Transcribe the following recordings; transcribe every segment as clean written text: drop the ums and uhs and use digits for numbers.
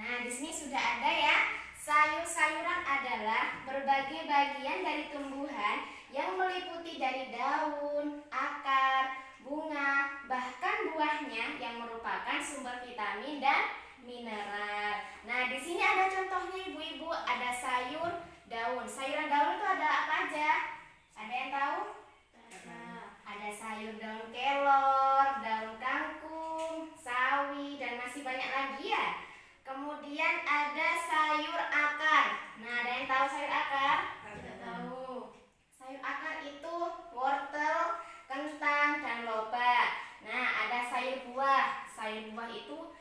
Nah, di sini sudah ada ya. Sayur-sayuran adalah berbagai bagian dari tumbuhan yang meliputi dari daun, akar, bunga, bahkan buahnya yang merupakan sumber vitamin dan mineral. Nah, di sini ada contohnya ibu-ibu, ada sayur daun. Sayuran daun itu ada apa aja? Ada yang tahu? Ada sayur daun kelor, daun kangkung, sawi, dan masih banyak lagi ya. Kemudian ada sayur akar. Nah, ada yang tahu sayur akar? Tidak tahu. Sayur akar itu wortel, kentang, dan lobak. Nah, ada sayur buah. Sayur buah itu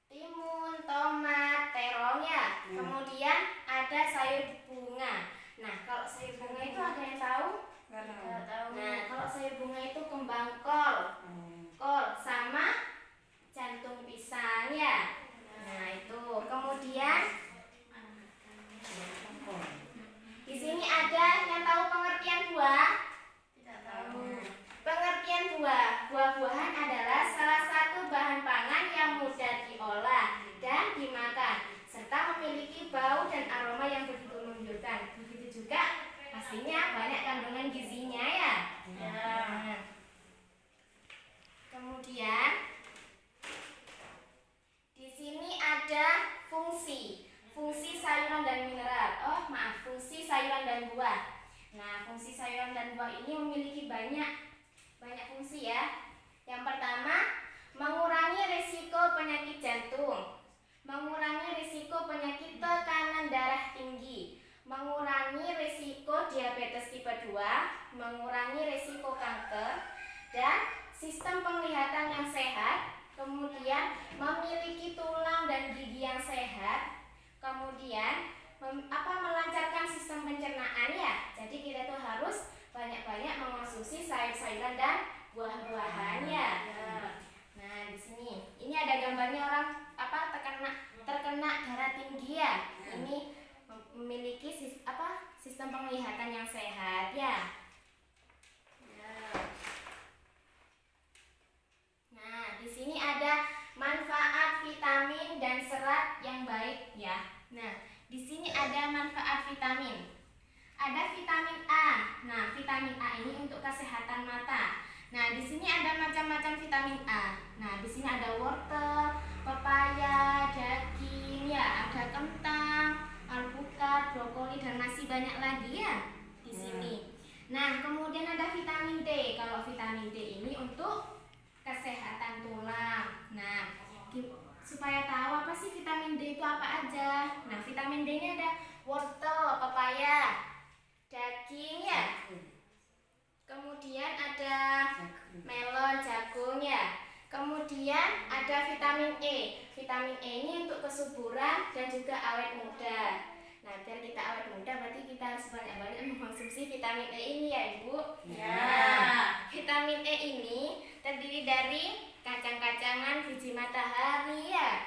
timun, tomat, terong ya. Kemudian ada sayur bunga. Nah, kalau sayur bunga itu ada yang tahu? Tidak tahu. Nah, kalau sayur bunga itu kembang kol, sama jantung pisang ya. Nah, itu. Kemudian di sini ada yang tahu pengertian buah? Tidak tahu. Pengertian buah. Buah-buahan adalah salah satu bahan pangan yang mudah diolah dan dimakan, serta memiliki bau dan aroma yang begitu menunjukkan. Begitu juga pastinya banyak kandungan gizinya ya. Nah, kemudian di sini ada fungsi sayuran dan mineral. Fungsi sayuran dan buah. Nah, fungsi sayuran dan buah ini memiliki banyak fungsi ya. Yang pertama, mengurangi risiko penyakit jantung, mengurangi risiko penyakit tekanan darah tinggi, mengurangi risiko diabetes tipe 2, mengurangi risiko kanker, dan sistem penglihatan yang sehat. Kemudian memiliki tulang dan gigi yang sehat. Kemudian melancarkan sistem pencernaan ya. Jadi kita tuh harus banyak-banyak mengonsumsi sayur-sayuran dan buah-buahan ya. Nah, di sini ini ada gambarnya orang terkena darah tinggi ya. Ini memiliki sistem penglihatan yang sehat ya. Nah, di sini ada manfaat vitamin dan serat yang baik ya. Nah, di sini ada manfaat vitamin. Ada vitamin A. Nah, vitamin A ini untuk kesehatan mata. Nah, di sini ada macam-macam vitamin A. Nah, di sini ada wortel, pepaya, daging ya, ada kentang, alpukat, brokoli, dan masih banyak lagi ya di sini. Nah, kemudian ada vitamin D. Kalau vitamin D ini untuk kesehatan tulang. Nah, supaya tahu apa sih vitamin D itu apa aja. Nah, vitamin D ini ada wortel, pepaya, daging ya. Kemudian ada melon, jagung ya. Kemudian ada vitamin E. Vitamin E ini untuk kesuburan dan juga awet muda. Nah, biar kita awet muda berarti kita harus banyak-banyak mengkonsumsi vitamin E ini ya, Ibu. Ya. Nah, vitamin E ini terdiri dari kacang-kacangan, biji matahari ya.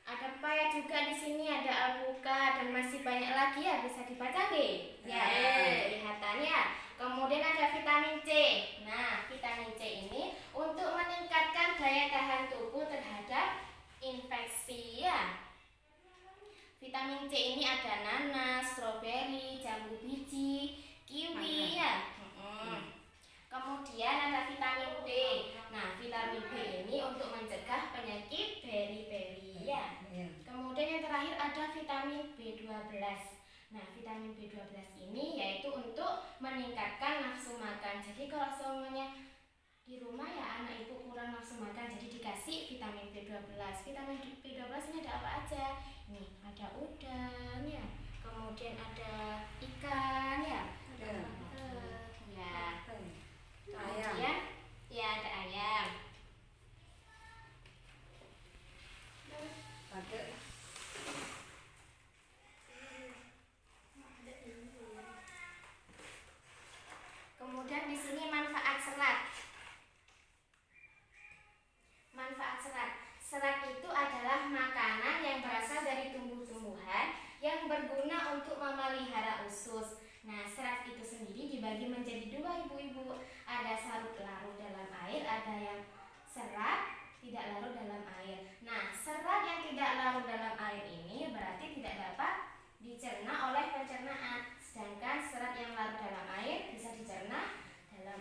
Ada pepaya juga di sini, ada alpukat dan masih banyak lagi ya, bisa dibaca nggih? Ya, kelihatannya. Kemudian ada vitamin C. Nah, vitamin C ini untuk meningkatkan daya tahan tubuh terhadap infeksi ya. Vitamin C ini ada nanas, stroberi, jambu biji, kiwi ya. Kemudian ada vitamin B. Nah, vitamin B ini untuk mencegah penyakit beri-beri ya. Kemudian yang terakhir ada vitamin B12. Nah, vitamin B12 ini yaitu untuk meningkatkan nafsu makan. Jadi kalau semuanya di rumah ya anak ibu kurang nafsu makan, jadi dikasih vitamin B12. Vitamin B12 ini ada apa aja? Nih, ada udang ya. Kemudian ada ikan ya. Ya. Kemudian ya ada ayam. Kemudian di sini manfaat serat. Manfaat serat. Serat itu adalah makanan yang berasal dari tumbuh-tumbuhan yang berguna untuk memelihara usus. Nah, serat itu sendiri dibagi menjadi dua, ibu-ibu. Ada serat larut dalam air, ada yang serat tidak larut dalam air. Nah, serat yang tidak larut dalam air ini berarti tidak dapat dicerna oleh pencernaan. Sedangkan serat yang larut dalam air bisa dicerna dalam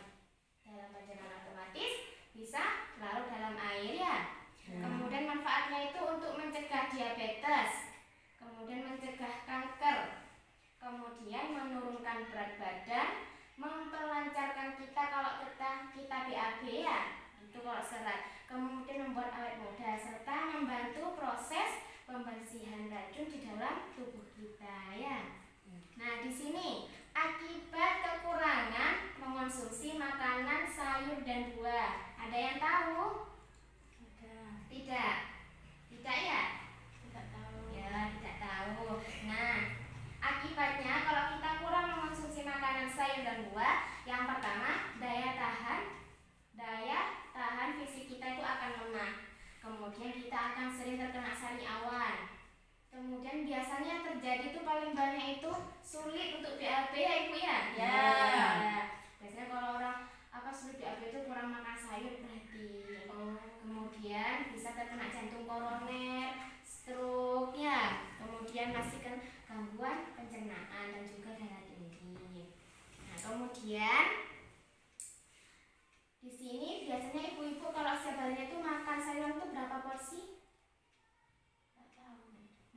pencernaan otomatis, bisa larut dalam air ya. Kemudian manfaatnya itu untuk mencegah diabetes, kemudian mencegah kanker, kemudian menurunkan berat badan, memperlancarkan kita kalau kita BAB ya, itu kalau serat. Kemudian membuat awet muda serta membantu proses pembersihan racun di dalam tubuh kita ya. Nah, di sini akibat kekurangan mengonsumsi makanan sayur dan buah. Ada yang tahu? Tidak. Tidak ya? Tidak tahu. Ya, tidak tahu. Nah, akibatnya kalau kita kurang mengonsumsi makanan sayur dan buah, yang pertama daya tahan fisik kita itu akan lemah. Kemudian kita akan sering terkena sari awan. Kemudian biasanya terjadi itu paling banyak itu sulit untuk BAB ya Ibu ya. Ya. Biasanya kalau orang sulit BAB itu kurang makan sayur berarti. Kemudian bisa terkena jantung koroner, stroke ya. Kemudian masih gangguan pencernaan dan juga darah tinggi. Nah, kemudian di sini biasanya ibu-ibu kalau setiap harinya itu makan sayuran itu berapa porsi?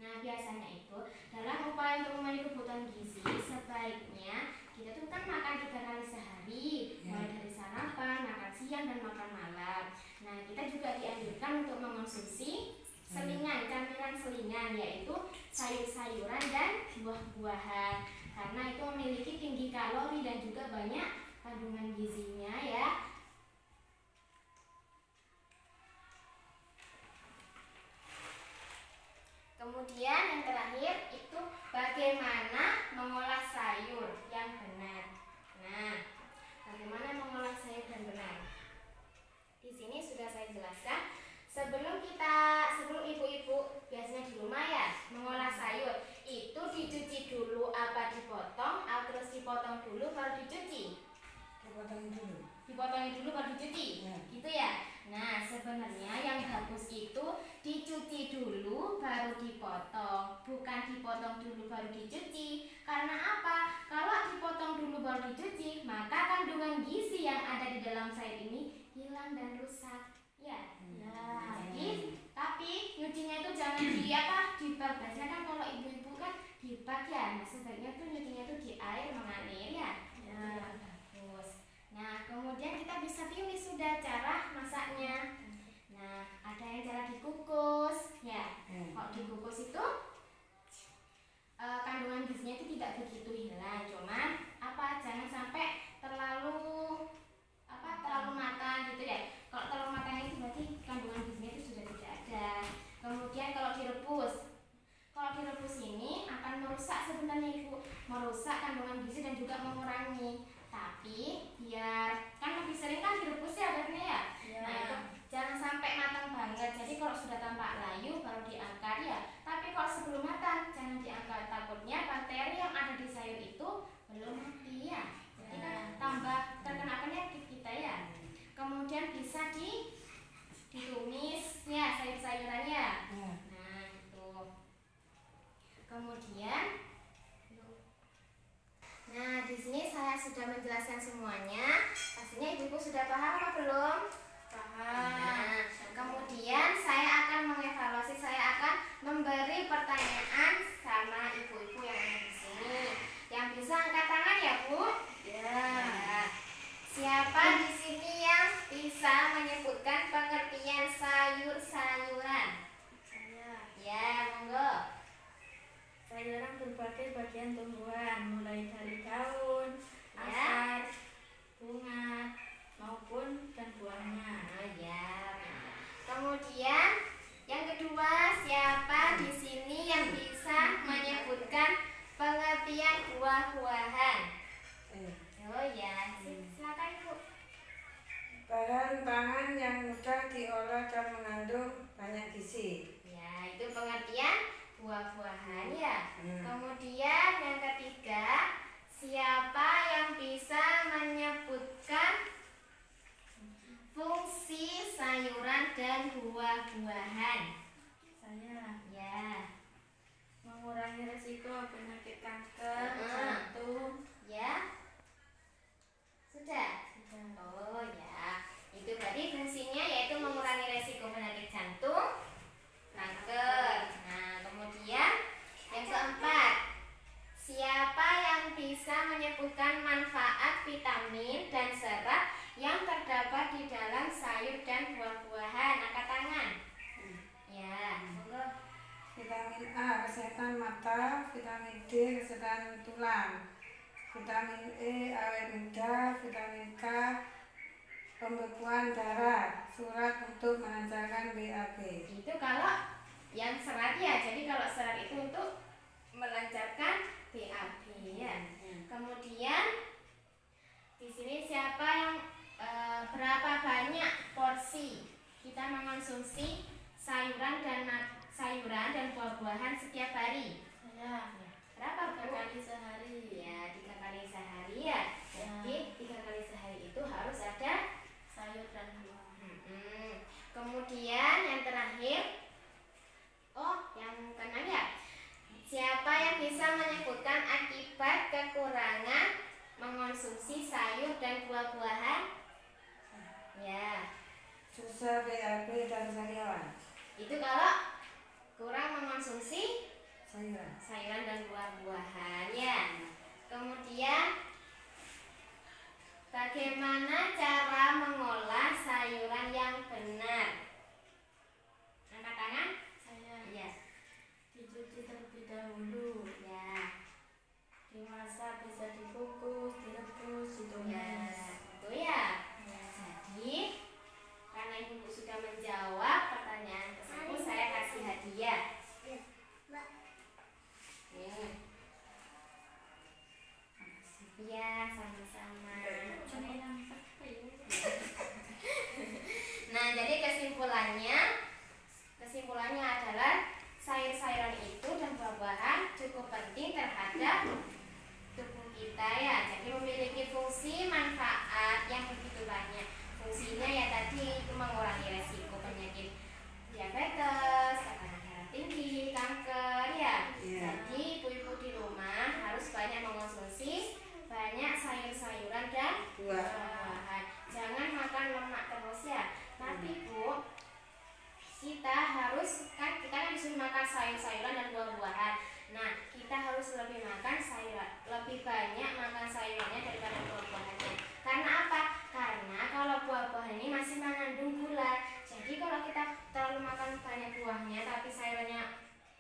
Nah, biasanya itu dalam upaya untuk memenuhi kebutuhan gizi sebaiknya kita tuh kan makan 3 kali sehari, mulai dari sarapan, makan siang dan makan malam. Nah, kita juga dianjurkan untuk mengonsumsi selingan, camilan selingan, yaitu sayur-sayuran dan buah-buahan, karena itu memiliki tinggi kalori dan juga banyak kandungan gizinya ya. Kemudian yang terakhir itu bagaimana mengolah sayur yang benar. Nah, bagaimana mengolah sayur yang benar? Di sini sudah saya jelaskan. Sebelum ibu-ibu biasanya di rumah ya mengolah sayur itu dicuci dulu apa dipotong, terus dipotong dulu baru dicuci. Dipotong dulu baru dicuci, gitu ya. Nah, sebenarnya yang bagus itu dicuci dulu baru dipotong, bukan dipotong dulu baru dicuci. Karena apa? Kalau dipotong dulu baru dicuci, maka kandungan gizi yang ada di dalam sayur ini hilang dan rusak. Ya. Jadi, tapi nyucinya itu jangan dibak. Biasanya kan kalau ibu-ibu kan dibak ya. Nah, sebaiknya tuh nyucinya itu di air mengalir ya. Bagus. Nah, kemudian kita bisa pilih sudah cara masaknya. Nah, ada yang cara dikukus, ya. Kalau dikukus itu kandungan gizinya itu tidak begitu hilang, cuman jangan sampai terlalu matang gitu ya. Kalau terlalu matang itu berarti kandungan gizinya itu sudah tidak ada. Kemudian kalau direbus ini akan merusak sebenarnya Ibu, merusak kandungan gizi dan juga mengurangi. Tapi biar kan lebih sering kan direbus ya berarti ya. Nah, itu jangan sampai matang banget. Jadi kalau sudah tampak layu baru diangkat ya. Tapi kalau sebelum matang jangan diangkat, takutnya bakteri yang ada di sayur itu belum mati ya. Jadi kan tambah terkena penyakit kita ya. Kemudian bisa ditumis ya sayur-sayurannya. Nah, itu. Kemudian nah, di sini saya sudah menjelaskan semuanya. Pastinya ibu-ibu sudah paham apa belum? Paham. Nah, kemudian saya akan mengevaluasi, saya akan memberi pertanyaan sama ibu-ibu yang ada di sini. Yang bisa angkat tangan ya, Bu? Ya. Siapa di sini yang bisa menyebutkan pengertian sayur-sayuran? Saya. Ya, monggo. Sayuran berbagai bagian tumbuhan, mulai dari daun, akar, bunga, maupun dan buahnya. Ya. Kemudian yang kedua, siapa di sini yang bisa menyebutkan pengertian buah-buahan? Oh ya, silakan Ibu. Bahan pangan yang mudah diolah dan mengandung banyak gizi. Ya, itu pengertian buah-buahan ya. Kemudian yang ketiga, siapa yang bisa menyebutkan fungsi sayuran dan buah-buahan? Saya Ya. mengurangi risiko penyakit kanker, Heeh. jantung. Ya. Sudah. Sudah. Oh ya, itu berarti fungsinya yaitu mengurangi resiko penyakit jantung, kanker. Nah, kemudian yang keempat, siapa yang bisa menyebutkan manfaat vitamin dan serat yang terdapat di dalam sayur dan buah-buahan? Angkat tangan. Ya, monggo. Vitamin A kesehatan mata, vitamin D kesehatan tulang, vitamin E awet muda, vitamin K pembekuan darah, surat untuk melancarkan BAB. Itu kalau yang serat ya. Jadi kalau serat itu untuk melancarkan BAB ya. Kemudian di sini siapa yang berapa banyak porsi kita mengonsumsi sayuran dan buah-buahan setiap hari? Saya Berapa, 3 Bu? kali sehari. Ya, 3 kali sehari ya. Jadi 3 kali sehari itu harus ada Sayur dan buah. Kemudian yang terakhir, yang keenam ya. Siapa yang bisa menyebutkan akibat kekurangan mengonsumsi sayur dan buah-buahan? Ya, Susah BAB dan sariawan. itu kalau kurang mengonsumsi Sayuran. sayuran dan buah-buahan ya. Kemudian bagaimana cara mengolah sayuran yang benar? Angkat tangan. Saya Iya. dicuci terlebih dahulu, Ya. dimasak, bisa dikukus, direbus, Ya, ditumis. itu ya. Jadi, karena ibu sudah menjawab pertanyaan tersebut, saya kasih hadiah. Nih. Iya, sama-sama. Nah, jadi kesimpulannya adalah sayur-sayuran itu dan buah-buahan cukup penting terhadap tubuh kita ya. Jadi memiliki fungsi manfaat yang begitu banyak. Fungsinya ya tadi itu mengurangi resiko penyakit diabetes, tekanan darah tinggi, kanker ya. Iya. Jadi ibu-ibu di rumah harus banyak mengonsumsi banyak sayur-sayuran dan Buah. buah-buahan. Jangan makan lemak terus ya. Tapi Bu, kita kan disuruh makan sayur-sayuran dan buah-buahan. Nah, kita harus lebih banyak makan sayurannya daripada buah-buahannya. Karena apa? Karena kalau buah-buahan ini masih mengandung gula. Jadi kalau kita terlalu makan banyak buahnya tapi sayurannya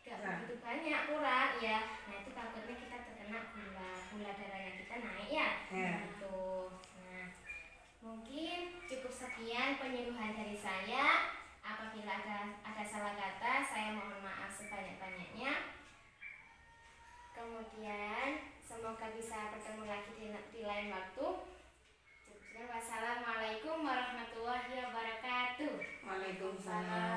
gak begitu banyak, kurang ya. Nah, itu takutnya kita terkena gula darahnya kita naik ya. Ya. Gitu. Nah, mungkin cukup sekian penyuluhan dari saya. Apabila ada salah kata, saya mohon maaf sebanyak-banyaknya. Kemudian semoga bisa bertemu lagi di lain waktu. Wassalamualaikum warahmatullahi wabarakatuh. Waalaikumsalam.